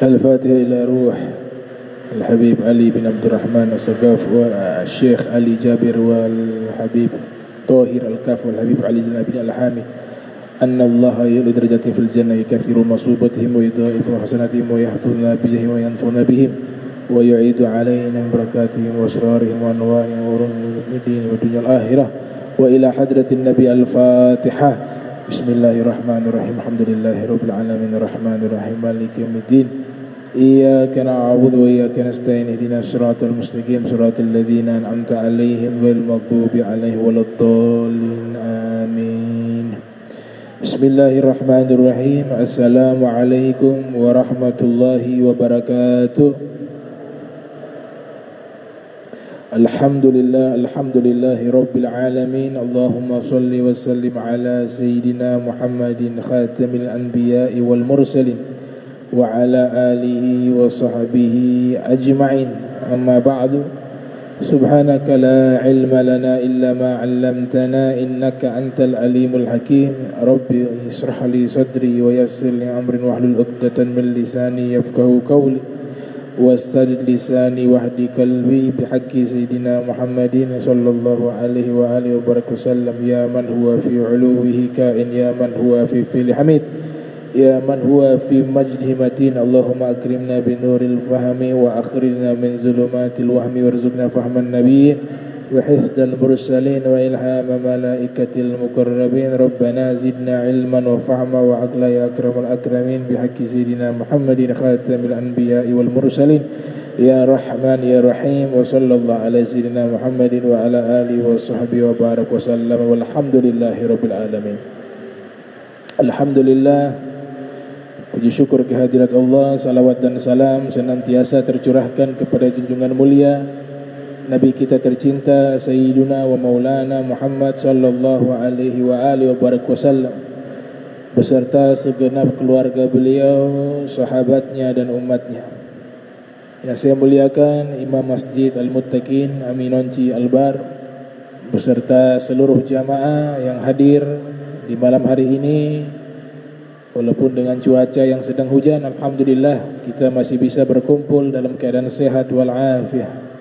الفاتحة إلى روح الحبيب علي بن عبد الرحمن السقاف والشيخ علي جابر والحبيب طاهر الكاف والحبيب علي زين العابدين الحامي أن الله يعلي درجاتهم في الجنة يكثر مصوبتهم ويضاعف حسناتهم ويحفظنا بهم وينفعنا بهم ويعيد علينا من بركاتهم وأسرارهم وأنوارهم وعلوم الدين والدنيا الآخرة وإلى حضرة النبي الفاتحة. بسم الله الرحمن الرحيم الحمد لله رب العالمين الرحمن الرحيم مالك يوم الدين إياك نعبد وإياك نستعين اهدنا الصراط المستقيم صراط الذين أنعمت عليهم غير المغضوب عليهم ولا الضالين آمين. بسم الله الرحمن الرحيم. السلام عليكم ورحمة الله وبركاته. الحمد لله رب العالمين. اللهم صل وسلم على سيدنا محمد خاتم الأنبياء والمرسلين وعلى آله وصحبه أجمعين. أما بعد سبحانك لا علم لنا إلا ما علمتنا إنك أنت العليم الحكيم. ربي اشرح لي صدري ويسر لي أمري واحلل عقدة من لساني يفقهوا قولي واسترد لساني واهدي قلبي بحق سيدنا محمد صلى الله عليه وآله وسلم. يا من هو في علوه كائن يا من هو في فعله حميد يا من هو في مجده متين. اللهم أكرمنا بنور الفهم وأخرجنا من ظلمات الوهم وارزقنا فهم النبيين وحفظ المرسلين وإلهام ملائكة المقربين. ربنا زدنا علما وفهما وعقلا يا أكرم الأكرمين بحق سيدنا محمد خاتم الأنبياء والمرسلين يا رحمن يا رحيم. وصلى الله على سيدنا محمد وعلى آله وصحبه وبارك وسلم والحمد لله رب العالمين. Alhamdulillah, puji syukur kehadirat Allah, salawat dan salam senantiasa tercurahkan kepada junjungan mulia Nabi kita tercinta Sayyiduna wa Maulana Muhammad sallallahu alaihi wa alihi wasallam beserta segenap keluarga beliau, sahabatnya dan umatnya. Yang saya muliakan Imam Masjid Al-Muttaqin Aminonci Albar beserta seluruh jamaah yang hadir di malam hari ini. Walaupun dengan cuaca yang sedang hujan, alhamdulillah kita masih bisa berkumpul dalam keadaan sehat walafiat.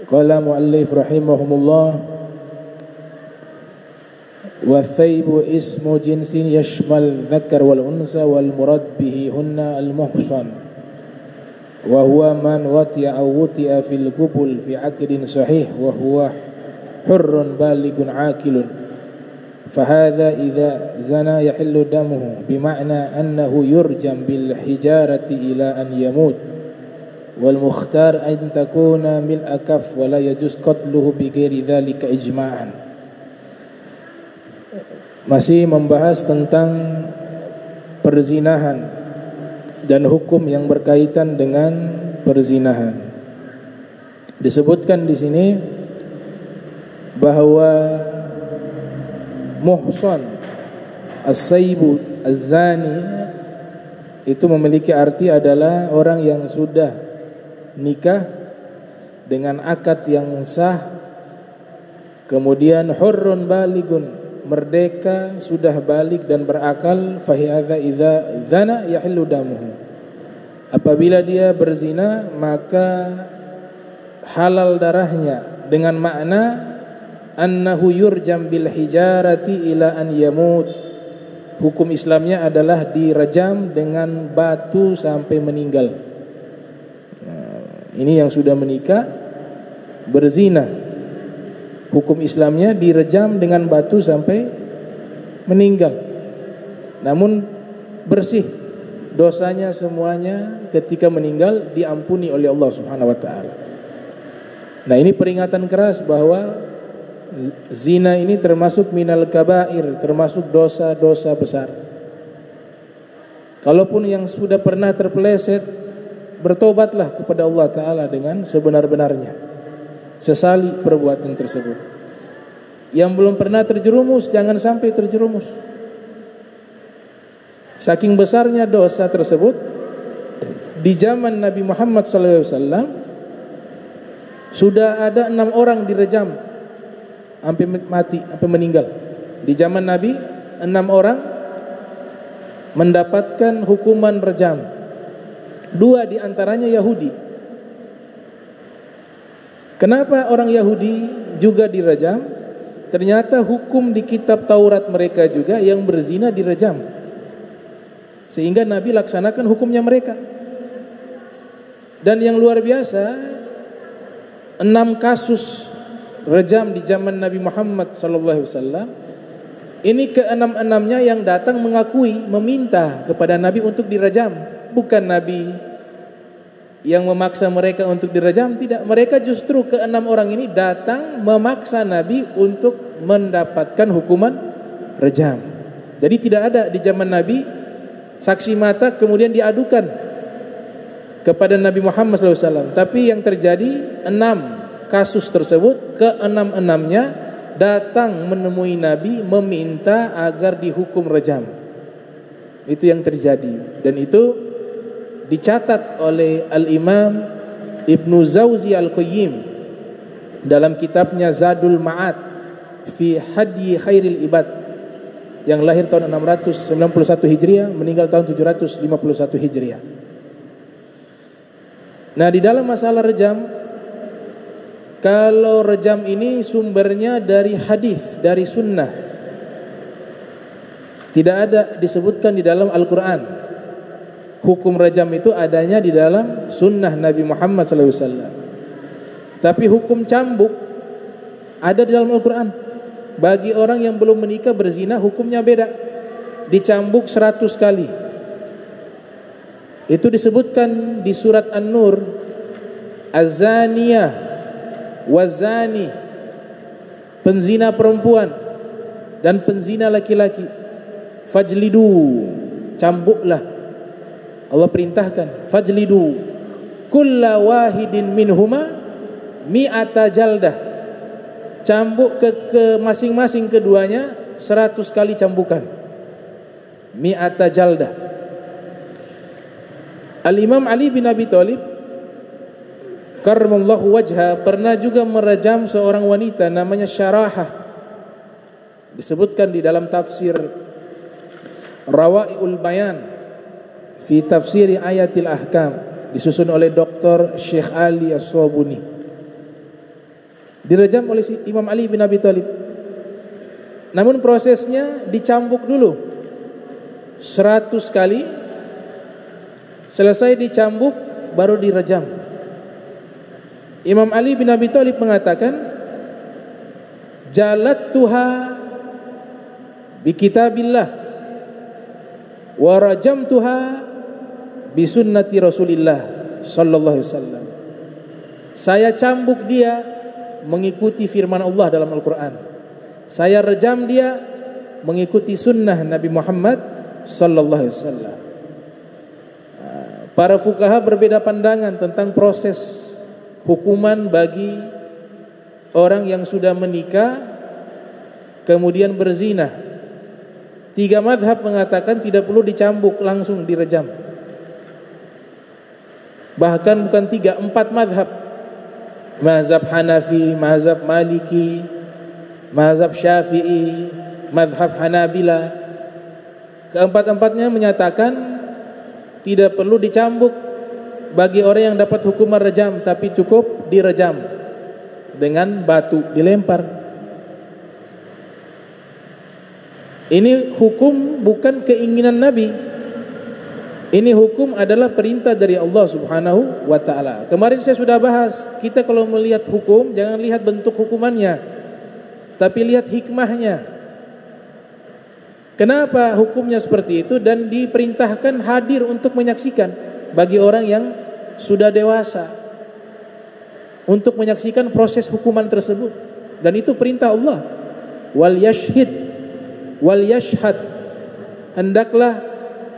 Qala muallif rahimahumullah wa thaybu ismu jinsin yashmal dzakar wal unsa wal murad bihi hunna al muhsan wa huwa man wati'a wuti'a fil qubul fi aqdin sahih wa huwa hurrun baligun aqilun. فهذا إذا زنى يحل دمه بمعنى أنه يرجم بالحجارة إلى أن يموت والمختار أن تكون ملء كف ولا يجوز قتله بغير ذلك إجماعا. Masih membahas tentang perzinahan dan hukum yang berkaitan dengan perzinahan. Disebutkan di sini bahwa muhsan as-saybu az-zani itu memiliki arti adalah orang yang sudah nikah dengan akad yang sah, kemudian hurrun baligun merdeka sudah balik dan berakal. Fahiyadha idza zana yahillu damuhu, apabila dia berzina maka halal darahnya, dengan makna annahu yurjam bil hijarati ila an yamut. Hukum Islamnya adalah dirajam dengan batu sampai meninggal. Ini yang sudah menikah berzina, hukum Islamnya dirajam dengan batu sampai meninggal. Namun bersih dosanya semuanya ketika meninggal, diampuni oleh Allah Subhanahu wa taala. Nah, ini peringatan keras bahwa zina ini termasuk minal kabair, termasuk dosa-dosa besar. Kalaupun yang sudah pernah terpeleset, bertobatlah kepada Allah Ta'ala dengan sebenar-benarnya, sesali perbuatan tersebut. Yang belum pernah terjerumus, jangan sampai terjerumus. Saking besarnya dosa tersebut, di zaman Nabi Muhammad SAW sudah ada 6 orang direjam sampai mati, sampai meninggal. Di zaman Nabi 6 orang mendapatkan hukuman rejam. 2 di antaranya Yahudi. Kenapa orang Yahudi juga direjam? Ternyata hukum di kitab Taurat mereka juga yang berzina direjam. Sehingga Nabi laksanakan hukumnya mereka. Dan yang luar biasa, 6 kasus rejam di zaman Nabi Muhammad SAW. Ini ke-6-6-nya yang datang mengakui, meminta kepada Nabi untuk direjam. Bukan Nabi yang memaksa mereka untuk direjam, tidak. Mereka justru ke-6 orang ini datang memaksa Nabi untuk mendapatkan hukuman rejam. Jadi tidak ada di zaman Nabi saksi mata kemudian diadukan kepada Nabi Muhammad SAW. Tapi yang terjadi 6 kasus tersebut, ke-6-6-nya datang menemui Nabi meminta agar dihukum rejam. Itu yang terjadi, dan itu dicatat oleh Al-Imam Ibnu Zawzi Al-Qayyim dalam kitabnya Zadul Ma'ad fi Hadyi Khairil Ibad, yang lahir tahun 691 Hijriah, meninggal tahun 751 Hijriah. Nah, di dalam masalah rejam, kalau rejam ini sumbernya dari hadis, dari sunnah, tidak ada disebutkan di dalam Al-Quran. Hukum rejam itu adanya di dalam sunnah Nabi Muhammad SAW. Tapi hukum cambuk ada di dalam Al-Quran. Bagi orang yang belum menikah berzina, hukumnya beda. Dicambuk 100 kali. Itu disebutkan di surat An-Nur, Az-zaniyah wazani, penzina perempuan dan penzina laki-laki, fajlidu, cambuklah. Allah perintahkan, fajlidu kulla wahidin minhuma mi'ata jaldah, cambuk ke masing-masing keduanya 100 kali cambukan, mi'ata jaldah. Al-Imam Ali bin Abi Thalib karramallahu wajha pernah juga merejam seorang wanita namanya Syarahah. Disebutkan di dalam tafsir Rawai'ul Bayan fi tafsiri ayatil ahkam, disusun oleh Dr. Syekh Ali As-Sabuni. Direjam oleh Imam Ali bin Abi Thalib. Namun prosesnya dicambuk dulu 100 kali. Selesai dicambuk baru direjam. Imam Ali bin Abi Thalib mengatakan, jalattuha bi kitabillah wa rajamtuha bi sunnati Rasulillah sallallahu alaihi wasallam. Saya cambuk dia mengikuti firman Allah dalam Al-Qur'an. Saya rejam dia mengikuti sunnah Nabi Muhammad sallallahu alaihi wasallam. Para fuqaha berbeda pandangan tentang proses hukuman bagi orang yang sudah menikah kemudian berzina. 3 mazhab mengatakan tidak perlu dicambuk, langsung direjam. Bahkan bukan 3, 4 mazhab. Mazhab Hanafi, mazhab Maliki, mazhab Syafi'i, mazhab Hanabila. Keempat-empatnya menyatakan tidak perlu dicambuk bagi orang yang dapat hukuman rejam, tapi cukup direjam dengan batu, dilempar. Ini hukum bukan keinginan Nabi. Ini hukum adalah perintah dari Allah Subhanahu wa ta'ala. Kemarin saya sudah bahas, kita kalau melihat hukum jangan lihat bentuk hukumannya, tapi lihat hikmahnya. Kenapa hukumnya seperti itu dan diperintahkan hadir untuk menyaksikan bagi orang yang sudah dewasa untuk menyaksikan proses hukuman tersebut. Dan itu perintah Allah. Wal yashhid wal yashhad, hendaklah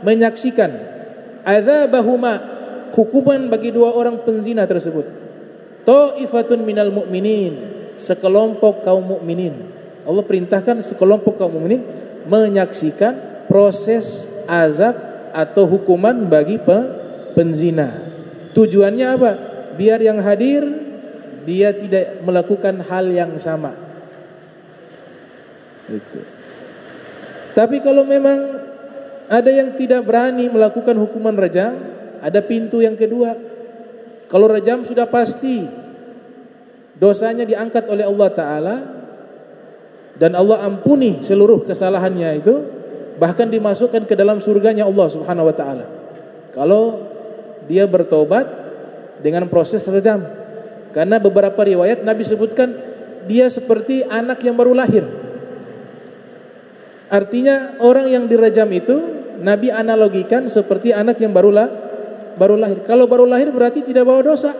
menyaksikan adzabahuma, hukuman bagi 2 orang penzina tersebut. Ta'ifatun minal mu'minin, sekelompok kaum mukminin. Allah perintahkan sekelompok kaum mukminin menyaksikan proses azab atau hukuman bagi penzina. Tujuannya apa? Biar yang hadir dia tidak melakukan hal yang sama. Itu. Tapi kalau memang ada yang tidak berani melakukan hukuman rajam, ada pintu yang kedua. Kalau rajam sudah pasti dosanya diangkat oleh Allah Ta'ala dan Allah ampuni seluruh kesalahannya itu, bahkan dimasukkan ke dalam surganya Allah Subhanahu wa Ta'ala kalau dia bertobat dengan proses rajam. Karena beberapa riwayat Nabi sebutkan dia seperti anak yang baru lahir. Artinya orang yang dirajam itu Nabi analogikan seperti anak yang baru lahir. Kalau baru lahir berarti tidak bawa dosa.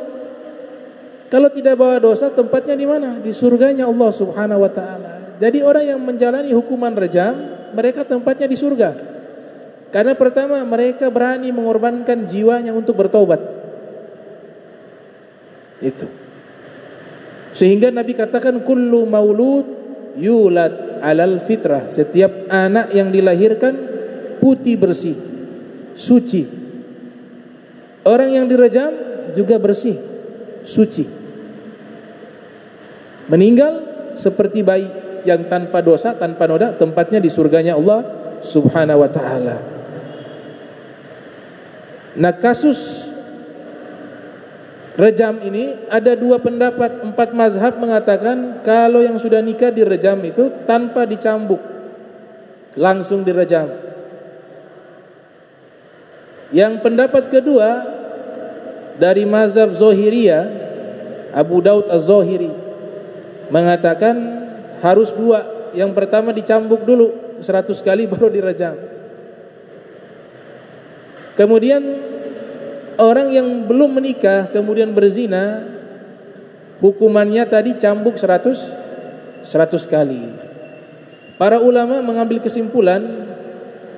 Kalau tidak bawa dosa, tempatnya di mana? Di surganya Allah Subhanahu wa Ta'ala. Jadi orang yang menjalani hukuman rajam, mereka tempatnya di surga. Karena pertama, mereka berani mengorbankan jiwanya untuk bertobat. Itu. Sehingga Nabi katakan kullu maulud yulad alal fitrah. Setiap anak yang dilahirkan putih bersih, suci. Orang yang dirajam juga bersih, suci. Meninggal seperti bayi yang tanpa dosa, tanpa noda, tempatnya di surganya Allah Subhanahu wa Ta'ala. Nah, kasus rejam ini ada dua pendapat. 4 mazhab mengatakan kalau yang sudah nikah direjam itu tanpa dicambuk, langsung direjam. Yang pendapat kedua dari mazhab Zahiriyah, Abu Daud Az-Zahiri mengatakan harus 2. Yang pertama dicambuk dulu 100 kali baru dirajam. Kemudian orang yang belum menikah kemudian berzina, hukumannya tadi cambuk 100 kali. Para ulama mengambil kesimpulan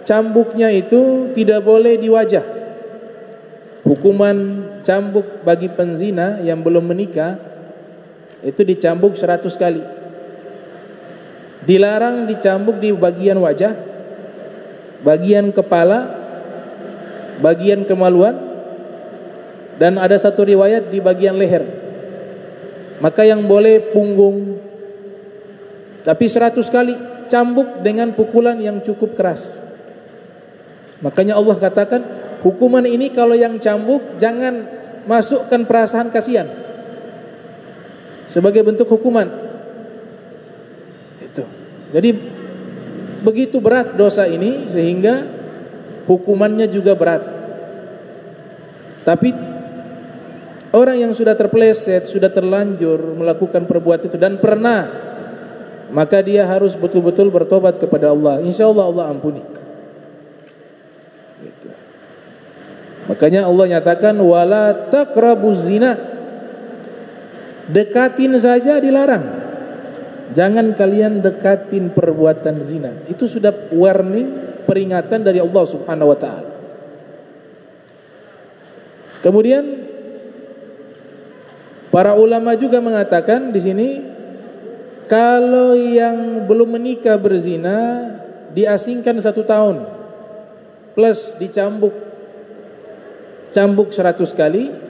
cambuknya itu tidak boleh di wajah. Hukuman cambuk bagi penzina yang belum menikah itu dicambuk 100 kali. Dilarang dicambuk di bagian wajah, bagian kepala, bagian kemaluan, dan ada satu riwayat di bagian leher. Maka yang boleh punggung. Tapi 100 kali cambuk dengan pukulan yang cukup keras. Makanya Allah katakan hukuman ini kalau yang cambuk jangan masukkan perasaan kasihan sebagai bentuk hukuman. Itu. Jadi begitu berat dosa ini sehingga hukumannya juga berat. Tapi orang yang sudah terpeleset, sudah terlanjur melakukan perbuatan itu dan pernah, maka dia harus betul-betul bertobat kepada Allah. Insya Allah Allah ampuni. Gitu. Makanya Allah nyatakan wala taqrabuz zina. Dekatin saja dilarang. Jangan kalian dekatin perbuatan zina. Itu sudah warning, peringatan dari Allah Subhanahu wa Ta'ala. Kemudian para ulama juga mengatakan di sini kalau yang belum menikah berzina diasingkan 1 tahun plus dicambuk 100 kali.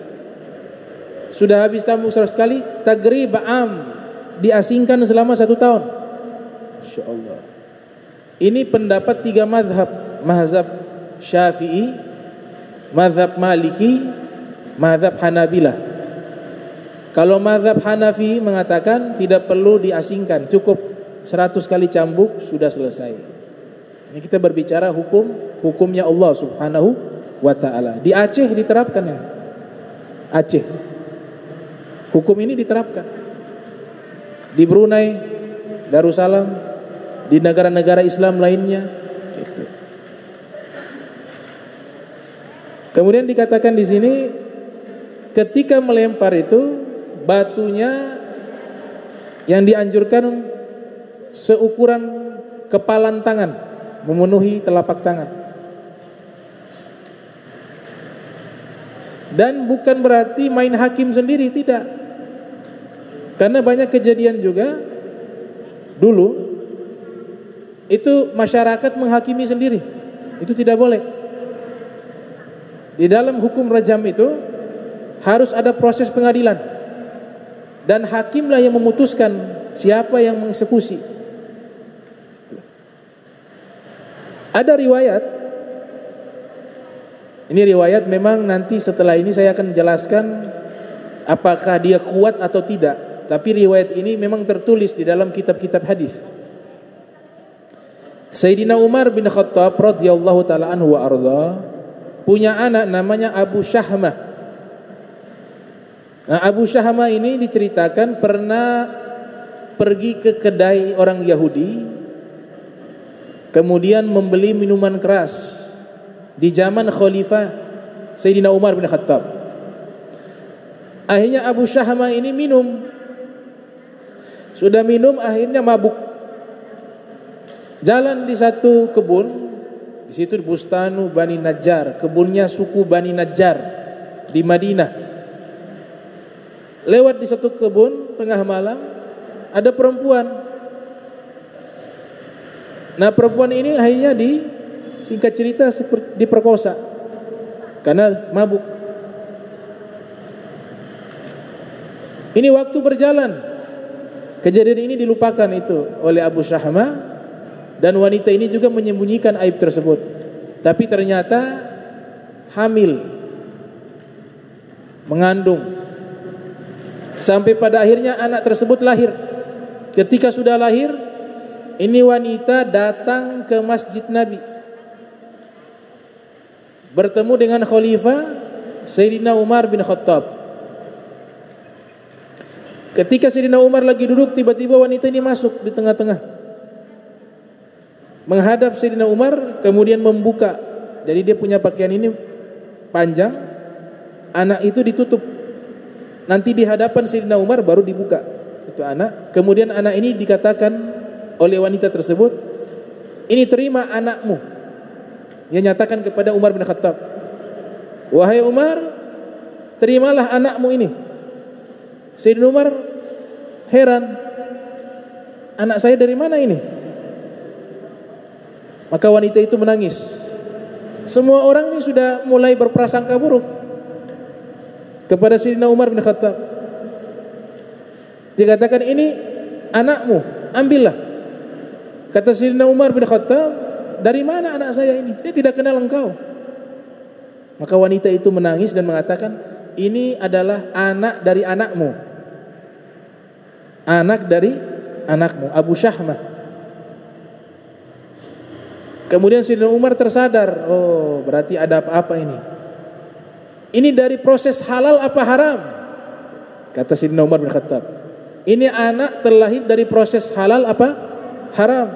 Sudah habis cambuk 100 kali, tagrib am, diasingkan selama 1 tahun. Masya Allah. Ini pendapat 3 mazhab. Mazhab Syafi'i, mazhab Maliki, mazhab Hanabilah. Kalau mazhab Hanafi mengatakan tidak perlu diasingkan, cukup 100 kali cambuk sudah selesai. Ini kita berbicara hukumnya Allah Subhanahu wa Ta'ala. Di Aceh diterapkan ya. Aceh. Hukum ini diterapkan. Di Brunei, Darussalam, di negara-negara Islam lainnya. Gitu. Kemudian dikatakan di sini, ketika melempar itu batunya yang dianjurkan seukuran kepalan tangan, memenuhi telapak tangan. Dan bukan berarti main hakim sendiri, tidak. Karena banyak kejadian juga dulu itu masyarakat menghakimi sendiri. Itu tidak boleh. Di dalam hukum rajam itu harus ada proses pengadilan. Dan hakimlah yang memutuskan siapa yang mengeksekusi. Ada riwayat, ini riwayat memang nanti setelah ini saya akan jelaskan apakah dia kuat atau tidak. Tapi riwayat ini memang tertulis di dalam kitab-kitab hadis. Sayyidina Umar bin Khattab radhiyallahu taala anhu wa arda punya anak namanya Abu Syahmah. Nah, Abu Syahmah ini diceritakan pernah pergi ke kedai orang Yahudi, kemudian membeli minuman keras di zaman Khalifah Sayyidina Umar bin Khattab. Akhirnya Abu Syahmah ini minum. Sudah minum akhirnya mabuk. Jalan di satu kebun, di situ Bustanu Bani Najjar, kebunnya suku Bani Najjar di Madinah. Lewat di satu kebun tengah malam ada perempuan. Nah, perempuan ini akhirnya singkat cerita seperti diperkosa karena mabuk. Ini waktu berjalan, kejadian ini dilupakan itu oleh Abu Syahmah, dan wanita ini juga menyembunyikan aib tersebut. Tapi ternyata hamil, mengandung, sampai pada akhirnya anak tersebut lahir. Ketika sudah lahir, ini wanita datang ke Masjid Nabi, bertemu dengan Khalifah Sayyidina Umar bin Khattab. Ketika Sayyidina Umar lagi duduk, tiba-tiba wanita ini masuk di tengah-tengah, menghadap Sayyidina Umar, kemudian membuka. Jadi dia punya pakaian ini panjang, anak itu ditutup. Nanti di hadapan Sayyidina Umar baru dibuka itu anak. Kemudian anak ini dikatakan oleh wanita tersebut, ini terima anakmu. Dia nyatakan kepada Umar bin Khattab, wahai Umar, terimalah anakmu ini. Sayyidina Umar heran, anak saya dari mana ini? Maka wanita itu menangis. Semua orang ini sudah mulai berprasangka buruk kepada Sayyidina Umar bin Khattab. Dikatakan, ini anakmu, ambillah. Kata Sayyidina Umar bin Khattab, dari mana anak saya ini? Saya tidak kenal engkau. Maka wanita itu menangis dan mengatakan, ini adalah anak dari anakmu, anak dari anakmu, Abu Syahmah. Kemudian Sayyidina Umar tersadar, oh berarti ada apa-apa ini. Ini dari proses halal apa haram? Kata Sayyidina Umar bin Khattab, ini anak terlahir dari proses halal apa haram?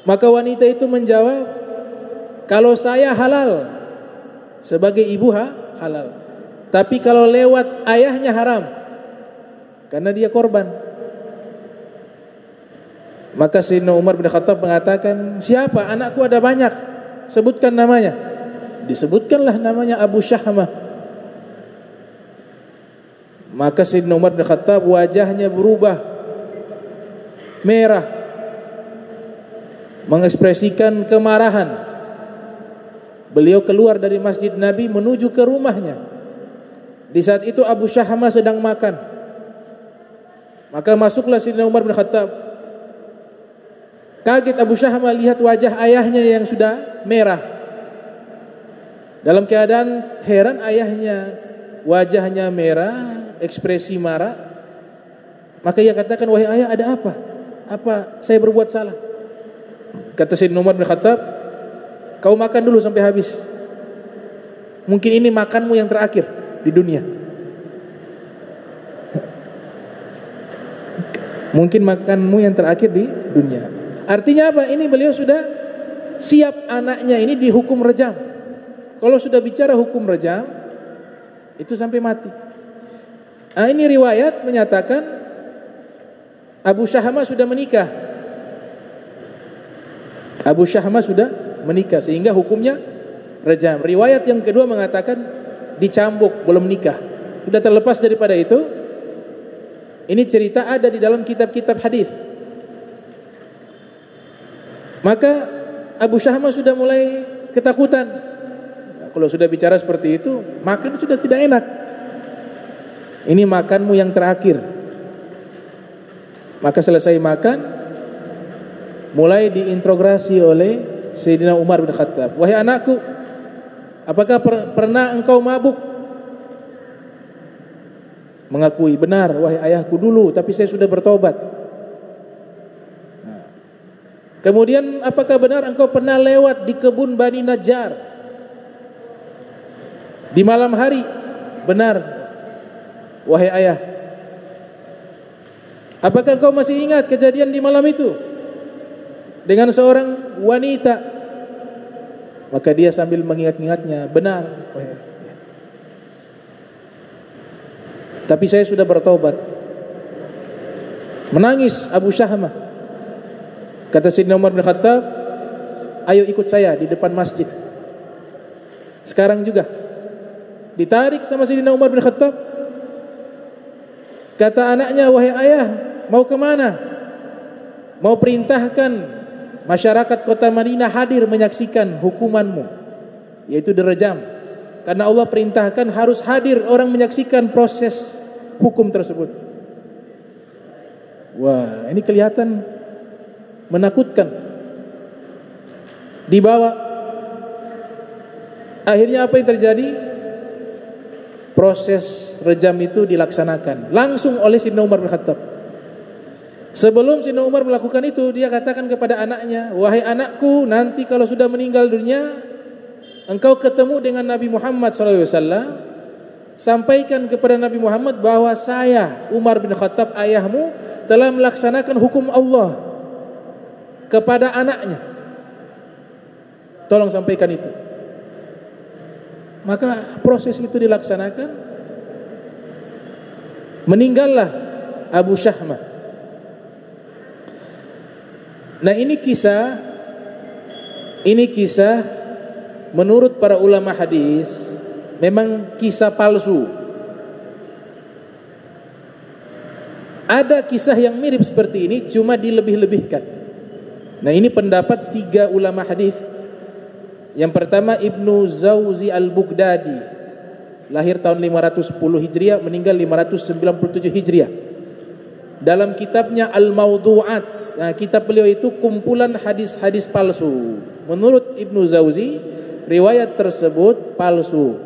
Maka wanita itu menjawab, kalau saya halal sebagai ibu halal, tapi kalau lewat ayahnya haram, karena dia korban. Maka Sayyidina Umar bin Khattab mengatakan, siapa? Anakku ada banyak, sebutkan namanya. Disebutkanlah namanya Abu Syahmah. Maka Sayyidina Umar bin Khattab wajahnya berubah merah, mengekspresikan kemarahan. Beliau keluar dari Masjid Nabi menuju ke rumahnya. Di saat itu Abu Syahmah sedang makan. Maka masuklah Sayyidina Umar bin Khattab. Kaget Abu Syahmah lihat wajah ayahnya yang sudah merah. Dalam keadaan heran, ayahnya wajahnya merah, ekspresi marah. Maka ia katakan, wahai ayah, ada apa? Apa saya berbuat salah? Kata Sayyidina Umar bin Khattab, kau makan dulu sampai habis. Mungkin ini makanmu yang terakhir di dunia. Mungkin makanmu yang terakhir di dunia. Artinya apa? Ini beliau sudah siap anaknya ini dihukum rejam. Kalau sudah bicara hukum rejam, itu sampai mati. Nah, ini riwayat menyatakan Abu Syahmah sudah menikah. Abu Syahmah sudah menikah sehingga hukumnya rejam. Riwayat yang kedua mengatakan dicambuk, belum nikah. Sudah terlepas daripada itu, ini cerita ada di dalam kitab-kitab hadis. Maka Abu Syahmah sudah mulai ketakutan. Kalau sudah bicara seperti itu, makan sudah tidak enak. Ini makanmu yang terakhir. Maka selesai makan, mulai diinterogasi oleh Sayyidina Umar bin Khattab. Wahai anakku, apakah pernah engkau mabuk? Mengakui, benar wahai ayahku dulu, tapi saya sudah bertobat. Kemudian apakah benar engkau pernah lewat di kebun Bani Najjar di malam hari? Benar wahai ayah. Apakah engkau masih ingat kejadian di malam itu dengan seorang wanita? Maka dia sambil mengingat-ingatnya, benar wahai ayah. Tapi saya sudah bertobat. Menangis Abu Syahmah. Kata Sayyidina Umar bin Khattab, ayo ikut saya di depan masjid. Sekarang juga. Ditarik sama Sayyidina Umar bin Khattab. Kata anaknya, wahai ayah, mau kemana? Mau perintahkan masyarakat kota Madinah hadir menyaksikan hukumanmu, yaitu direjam. Karena Allah perintahkan harus hadir orang menyaksikan proses hukum tersebut. Wah, ini kelihatan menakutkan. Dibawa. Akhirnya apa yang terjadi? Proses rejam itu dilaksanakan langsung oleh Sayyidina Umar bin Khattab. Sebelum Sayyidina Umar melakukan itu, dia katakan kepada anaknya, wahai anakku, nanti kalau sudah meninggal dunia, engkau ketemu dengan Nabi Muhammad SAW, sampaikan kepada Nabi Muhammad bahwa saya, Umar bin Khattab, ayahmu, telah melaksanakan hukum Allah kepada anaknya. Tolong sampaikan itu. Maka proses itu dilaksanakan. Meninggallah Abu Syahmah. Nah, ini kisah menurut para ulama hadis memang kisah palsu. Ada kisah yang mirip seperti ini, cuma dilebih-lebihkan. Nah, ini pendapat 3 ulama hadis. Yang pertama Ibnu Zawzi Al-Bughdadi, lahir tahun 510 Hijriah, meninggal 597 Hijriah. Dalam kitabnya Al-Mawdu'at, nah, kitab beliau itu kumpulan hadis-hadis palsu. Menurut Ibnu Zawzi, riwayat tersebut palsu.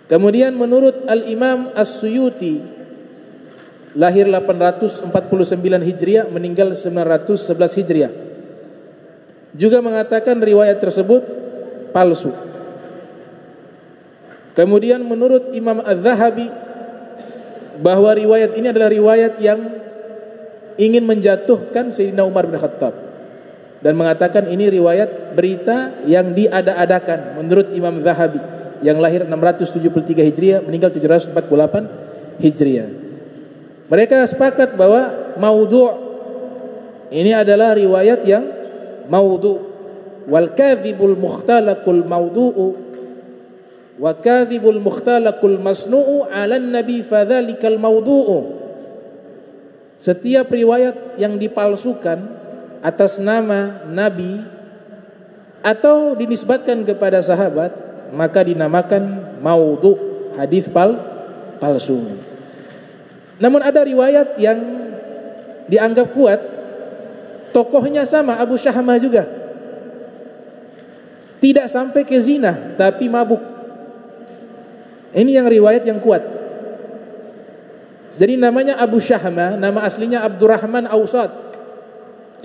Kemudian menurut Al-Imam As-Suyuti, lahir 849 Hijriah, meninggal 911 Hijriah, juga mengatakan riwayat tersebut palsu. Kemudian menurut Imam Az-Zahabi, bahwa riwayat ini adalah riwayat yang ingin menjatuhkan Sayyidina Umar bin Khattab, dan mengatakan ini riwayat berita yang diada-adakan menurut Imam Zahabi, yang lahir 673 Hijriah, meninggal 748 Hijriah. Mereka sepakat bahwa maudhu' ini adalah riwayat yang maudhu'. Wal kadhibul mukhtalaqul maudhu'u wa kadhibul mukhtalaqul masnu'u 'alan nabi fadzalikal maudhu'u. Setiap riwayat yang dipalsukan atas nama nabi atau dinisbatkan kepada sahabat, maka dinamakan maudhu', hadis palsu. Namun ada riwayat yang dianggap kuat, tokohnya sama, Abu Syahmah juga, tidak sampai ke zina tapi mabuk. Ini yang riwayat yang kuat. Jadi namanya Abu Syahmah, nama aslinya Abdurrahman Awsat,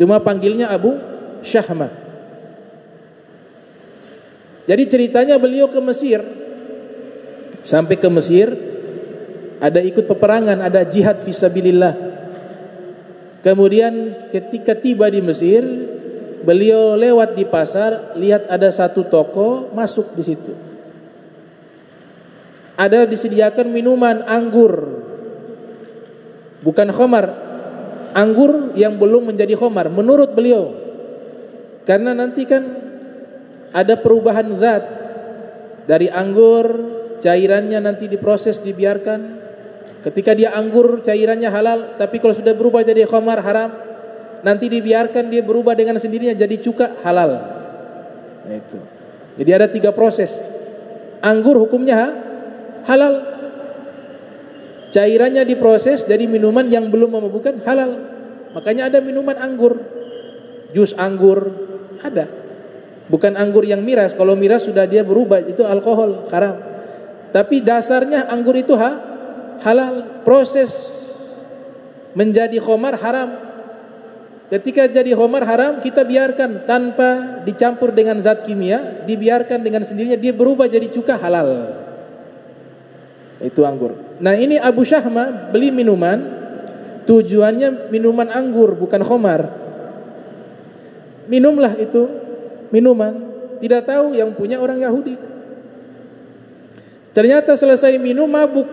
cuma panggilnya Abu Syahmah. Jadi ceritanya beliau ke Mesir. Sampai ke Mesir, ada ikut peperangan, ada jihad fisabilillah. Kemudian ketika tiba di Mesir, beliau lewat di pasar, lihat ada satu toko, masuk di situ. Ada disediakan minuman anggur, bukan khamar, anggur yang belum menjadi khamar menurut beliau. Karena nanti kan ada perubahan zat dari anggur, cairannya nanti diproses, dibiarkan. Ketika dia anggur, cairannya halal, tapi kalau sudah berubah jadi khamar, haram. Nanti dibiarkan dia berubah dengan sendirinya jadi cuka, halal. Nah, itu. Jadi ada 3 proses. Anggur hukumnya halal. Cairannya diproses jadi minuman yang belum memabukkan, halal. Makanya ada minuman anggur, jus anggur ada. Bukan anggur yang miras. Kalau miras sudah dia berubah, itu alkohol, haram. Tapi dasarnya anggur itu halal. Proses menjadi khamar haram. Ketika jadi khamar haram, kita biarkan tanpa dicampur dengan zat kimia, dibiarkan dengan sendirinya, dia berubah jadi cuka, halal. Itu anggur. Nah, ini Abu Syahma beli minuman, tujuannya minuman anggur, bukan khamar. Minumlah itu minuman, tidak tahu yang punya orang Yahudi. Ternyata selesai minum mabuk,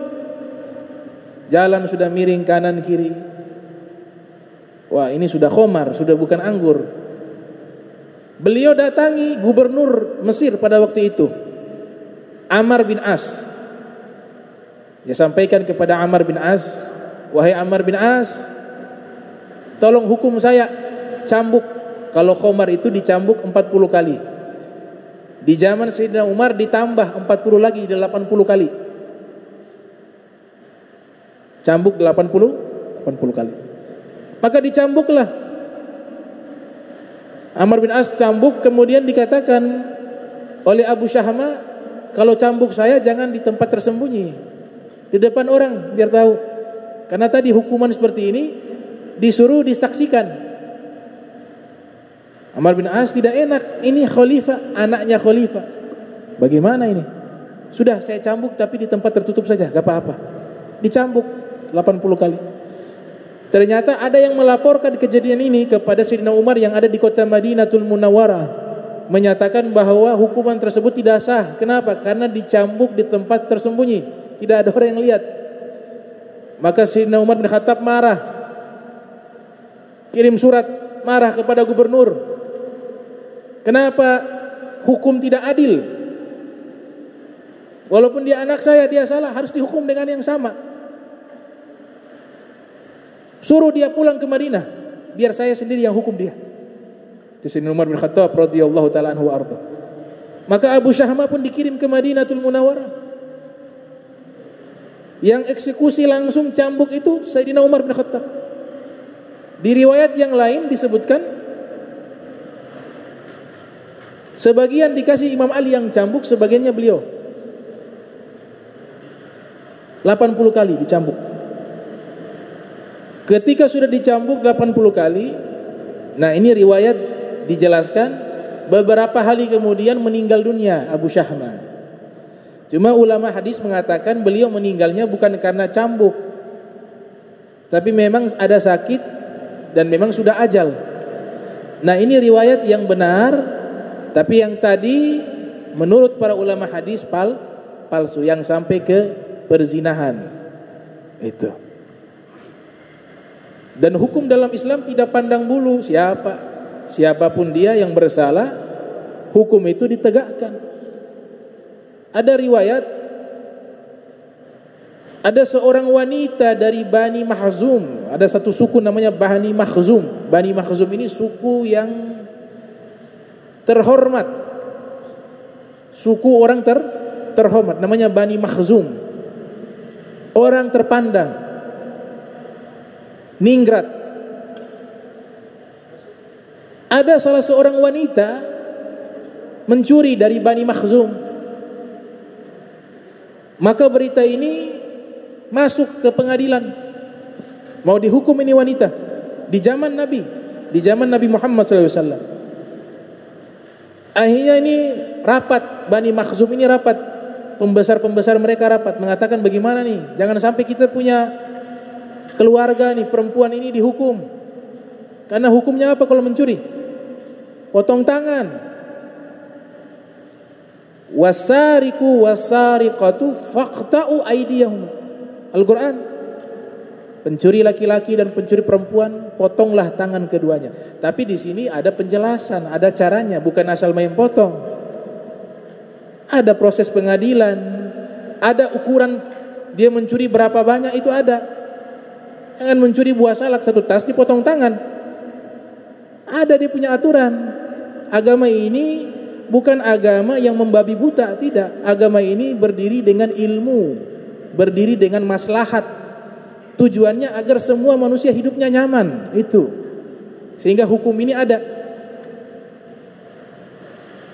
jalan sudah miring kanan kiri. Wah, ini sudah khamar, sudah bukan anggur. Beliau datangi gubernur Mesir pada waktu itu, Ammar bin As. Dia sampaikan kepada Ammar bin As, wahai Ammar bin As, tolong hukum saya cambuk. Kalau khamar itu dicambuk 40 kali. Di zaman Sayyidina Umar ditambah 40 lagi, 80 kali. Cambuk 80 kali. Maka dicambuklah. Ammar bin As cambuk, kemudian dikatakan oleh Abu Syahma, kalau cambuk saya jangan di tempat tersembunyi, di depan orang biar tahu. Karena tadi hukuman seperti ini disuruh disaksikan. Ammar bin As tidak enak, ini khalifah, anaknya khalifah. Bagaimana ini? Sudah saya cambuk tapi di tempat tertutup saja, gak apa-apa. Dicambuk 80 kali. Ternyata ada yang melaporkan kejadian ini kepada Sayyidina Umar yang ada di kota Madinatul Munawwarah, menyatakan bahwa hukuman tersebut tidak sah. Kenapa? Karena dicambuk di tempat tersembunyi, tidak ada orang yang lihat. Maka Sayyidina Umar bin Khattab marah, kirim surat marah kepada gubernur. Kenapa hukum tidak adil? Walaupun dia anak saya, dia salah, harus dihukum dengan yang sama. Suruh dia pulang ke Madinah, biar saya sendiri yang hukum dia. Itu Sayyidina Umar bin Khattab radhiyallahu taala anhu arda. Maka Abu Syahma pun dikirim ke Madinatul Munawwarah. Yang eksekusi langsung cambuk itu Sayyidina Umar bin Khattab. Di riwayat yang lain disebutkan sebagian dikasih Imam Ali yang cambuk, sebagiannya beliau. 80 kali dicambuk. Ketika sudah dicambuk 80 kali, nah ini riwayat dijelaskan, beberapa hari kemudian meninggal dunia Abu Syahma. Cuma ulama hadis mengatakan beliau meninggalnya bukan karena cambuk, tapi memang ada sakit dan memang sudah ajal. Nah ini riwayat yang benar. Tapi yang tadi menurut para ulama hadis palsu, yang sampai ke perzinahan itu. Dan hukum dalam Islam tidak pandang bulu, siapapun dia yang bersalah, hukum itu ditegakkan. Ada riwayat, ada seorang wanita dari Bani Makhzum, ada satu suku namanya Bani Makhzum. Bani Makhzum ini suku yang terhormat, suku orang terhormat, namanya Bani Makhzum, orang terpandang, ningrat. Ada salah seorang wanita mencuri dari Bani Makhzum, maka berita ini masuk ke pengadilan, mau dihukum ini wanita di zaman Nabi Muhammad SAW. Akhirnya ini rapat, Bani Makhzum ini rapat, pembesar-pembesar mereka rapat, mengatakan bagaimana nih, jangan sampai kita punya keluarga nih, perempuan ini dihukum. Karena hukumnya apa kalau mencuri? Potong tangan. Wasariku wasariqatu faqta'u aydiyahum. Al-Quran. Pencuri laki-laki dan pencuri perempuan, potonglah tangan keduanya. Tapi di sini ada penjelasan, ada caranya, bukan asal main potong. Ada proses pengadilan, ada ukuran dia mencuri berapa banyak, itu ada. Jangan mencuri buah salak 1 tas dipotong tangan. Ada, dia punya aturan. Agama ini bukan agama yang membabi buta, tidak. Agama ini berdiri dengan ilmu, berdiri dengan maslahat. Tujuannya agar semua manusia hidupnya nyaman, itu. Sehingga hukum ini ada.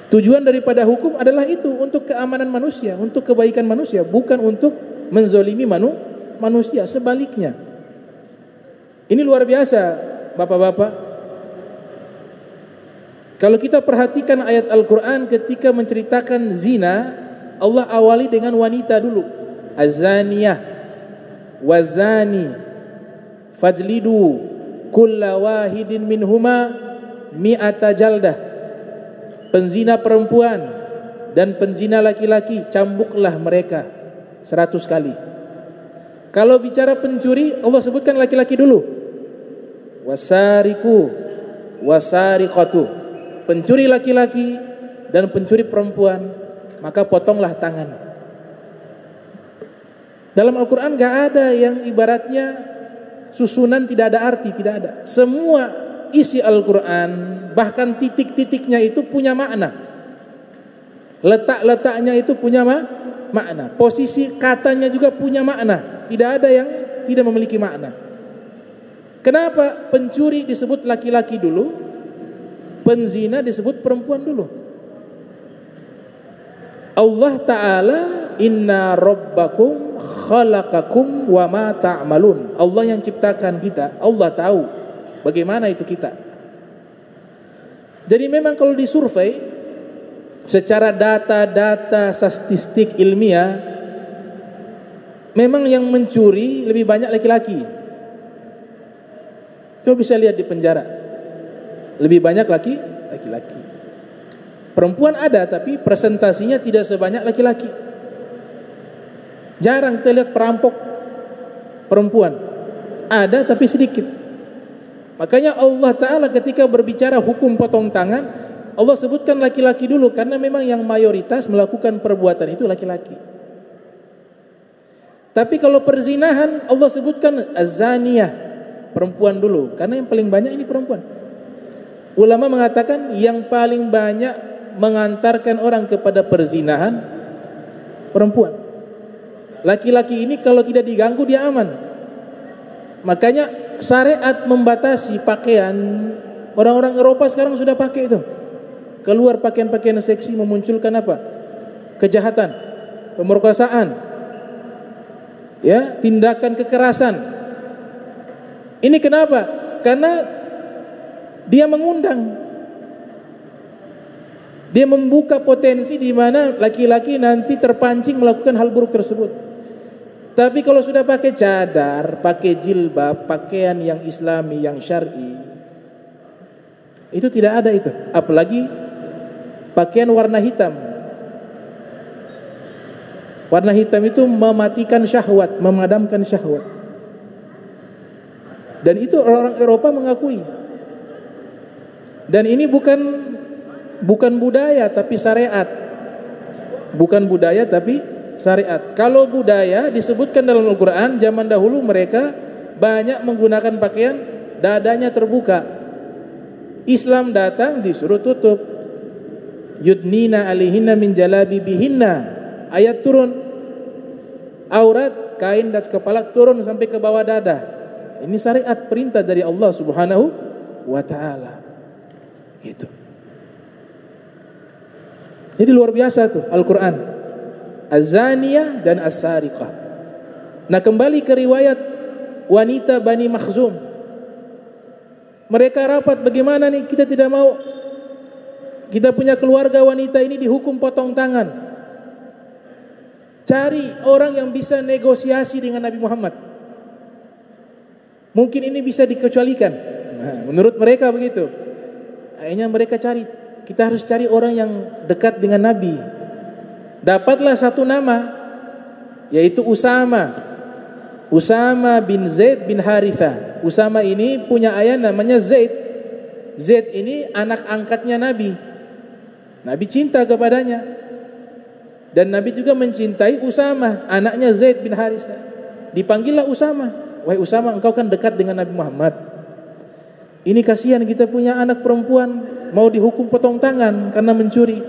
Tujuan daripada hukum adalah itu, untuk keamanan manusia, untuk kebaikan manusia, bukan untuk menzolimi manusia, sebaliknya. Ini luar biasa, Bapak-bapak. Kalau kita perhatikan ayat Al-Quran ketika menceritakan zina, Allah awali dengan wanita dulu. Az-zaniyah wazani fajlidu kulla wahidin minhuma mi'ata jaldah. Penzina perempuan dan penzina laki-laki, cambuklah mereka 100 kali. Kalau bicara pencuri, Allah sebutkan laki-laki dulu. Wasariku wasariqatu, pencuri laki-laki dan pencuri perempuan, maka potonglah tangannya. Dalam Al-Quran gak ada yang ibaratnya susunan tidak ada arti, tidak ada. Semua isi Al-Quran, bahkan titik-titiknya itu punya makna. Letak-letaknya itu punya makna. Posisi katanya juga punya makna. Tidak ada yang tidak memiliki makna. Kenapa pencuri disebut laki-laki dulu, penzina disebut perempuan dulu? Allah Ta'ala, inna rabbakum khalaqakum wa ma ta'malun. Allah yang ciptakan kita, Allah tahu bagaimana itu kita. Jadi memang kalau disurvei secara data-data statistik ilmiah, memang yang mencuri lebih banyak laki-laki. Coba bisa lihat di penjara, lebih banyak laki-laki. Perempuan ada, tapi presentasinya tidak sebanyak laki-laki. Jarang kita lihat perampok perempuan. Ada tapi sedikit. Makanya Allah Ta'ala ketika berbicara hukum potong tangan, Allah sebutkan laki-laki dulu, karena memang yang mayoritas melakukan perbuatan itu laki-laki. Tapi kalau perzinahan, Allah sebutkan az-zaniyah, perempuan dulu, karena yang paling banyak ini perempuan. Ulama mengatakan yang paling banyak mengantarkan orang kepada perzinahan perempuan. Laki-laki ini kalau tidak diganggu dia aman. Makanya syariat membatasi pakaian. Orang-orang Eropa sekarang sudah pakai itu. Keluar pakaian-pakaian seksi memunculkan apa? Kejahatan, pemerkosaan, ya, tindakan kekerasan. Ini kenapa? Karena dia mengundang, dia membuka potensi di mana laki-laki nanti terpancing melakukan hal buruk tersebut. Tapi kalau sudah pakai cadar, pakai jilbab, pakaian yang islami, yang syar'i, itu tidak ada itu. Apalagi pakaian warna hitam. Warna hitam itu mematikan syahwat, memadamkan syahwat. Dan itu orang Eropa mengakui. Dan ini bukan budaya tapi syariat. Bukan budaya tapi syariat. Kalau budaya disebutkan dalam Al-Quran, zaman dahulu mereka banyak menggunakan pakaian dadanya terbuka. Islam datang disuruh tutup. Yudnina alihinna min jalabibihinna. Ayat turun. Aurat, kain dan kepala turun sampai ke bawah dada. Ini syariat, perintah dari Allah Subhanahu wa ta'ala. Gitu. Jadi luar biasa tuh Al-Quran. Az-zaniyah dan as-sariqah. Nah, kembali ke riwayat wanita Bani Makhzum. Mereka rapat, bagaimana nih, kita tidak mau kita punya keluarga wanita ini dihukum potong tangan. Cari orang yang bisa negosiasi dengan Nabi Muhammad. Mungkin ini bisa dikecualikan. Nah, menurut mereka begitu. Akhirnya mereka cari, kita harus cari orang yang dekat dengan Nabi. Dapatlah satu nama, yaitu Usama bin Zaid bin Haritha. Usama ini punya ayah namanya Zaid. Zaid ini anak angkatnya Nabi. Nabi cinta kepadanya. Dan Nabi juga mencintai Usama, anaknya Zaid bin Haritha. Dipanggillah Usama. Wahai Usama, engkau kan dekat dengan Nabi Muhammad. Ini kasihan kita punya anak perempuan mau dihukum potong tangan karena mencuri.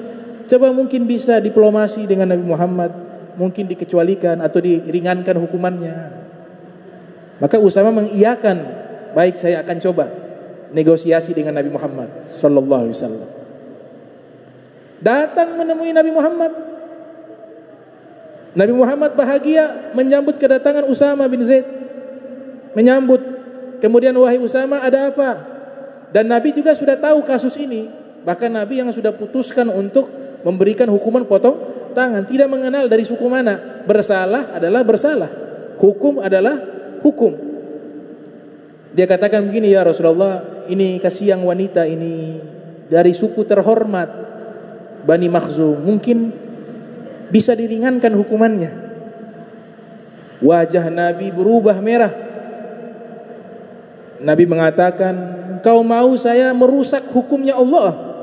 Coba mungkin bisa diplomasi dengan Nabi Muhammad, mungkin dikecualikan atau diringankan hukumannya. Maka Usama mengiyakan, baik saya akan coba negosiasi dengan Nabi Muhammad sallallahu alaihi wasallam. Datang menemui Nabi Muhammad. Nabi Muhammad bahagia menyambut kedatangan Usama bin Zaid. Menyambut. Kemudian, wahai Usama, ada apa? Dan Nabi juga sudah tahu kasus ini. Bahkan Nabi yang sudah putuskan untuk memberikan hukuman potong tangan, tidak mengenal dari suku mana. Bersalah adalah bersalah, hukum adalah hukum. Dia katakan begini, ya Rasulullah, ini kasihan wanita ini dari suku terhormat Bani Makhzum, mungkin bisa diringankan hukumannya. Wajah Nabi berubah merah. Nabi mengatakan, kau mau saya merusak hukumnya Allah?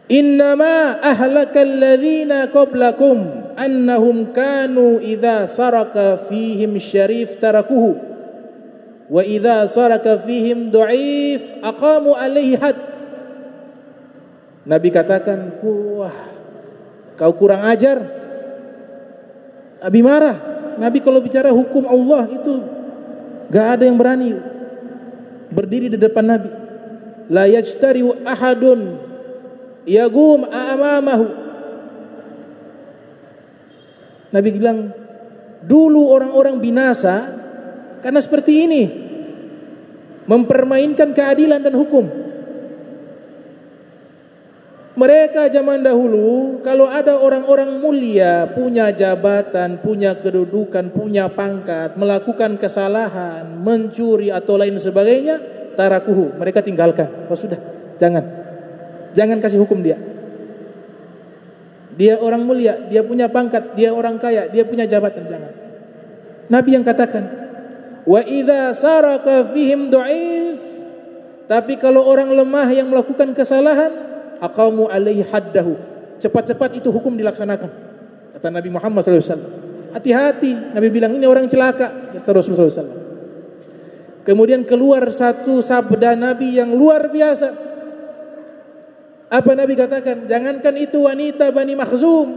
Innama ahlakal ladzina qablakum annahum kanu idza saraka fihim syarif tarakuhu wa idza saraka fihim dhaif aqamu alaihi had. Nabi katakan, wah, kau kurang ajar. Nabi marah. Nabi kalau bicara hukum Allah itu gak ada yang berani berdiri di depan Nabi. La yajtari'u ahadun yagum amamahu. Nabi bilang, dulu orang-orang binasa karena seperti ini, mempermainkan keadilan dan hukum. Mereka zaman dahulu, kalau ada orang-orang mulia, punya jabatan, punya kedudukan, punya pangkat, melakukan kesalahan, mencuri atau lain sebagainya, tarakuhu, mereka tinggalkan. Oh sudah, jangan kasih hukum dia. Dia orang mulia, dia punya pangkat, dia orang kaya, dia punya jabatan, jangan. Nabi yang katakan, wa idza saraka fihim dhaif. Tapi kalau orang lemah yang melakukan kesalahan, aqamu alaihi haddahu, cepat-cepat itu hukum dilaksanakan. Kata Nabi Muhammad SAW. Hati-hati, Nabi bilang ini orang celaka, kata Rasulullah SAW. Kemudian keluar satu sabda Nabi yang luar biasa. Apa Nabi katakan? Jangankan itu wanita Bani Makhzum,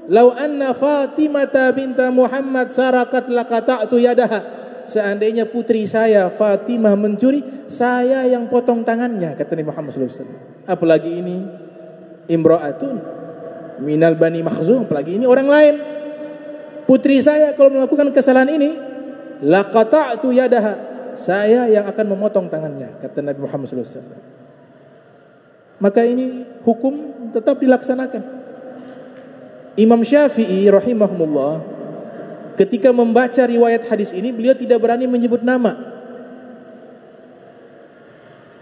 lau anna Fatimata binta Muhammad sarakat laqata'tu yadaha. Seandainya putri saya Fatimah mencuri, saya yang potong tangannya, kata Nabi Muhammad SAW. Apalagi ini imra'atun minal Bani Makhzum, apalagi ini orang lain. Putri saya kalau melakukan kesalahan ini, laqata'tu yadaha, saya yang akan memotong tangannya, kata Nabi Muhammad SAW. Maka ini hukum tetap dilaksanakan. Imam Syafi'i rahimahumullah, ketika membaca riwayat hadis ini, beliau tidak berani menyebut nama.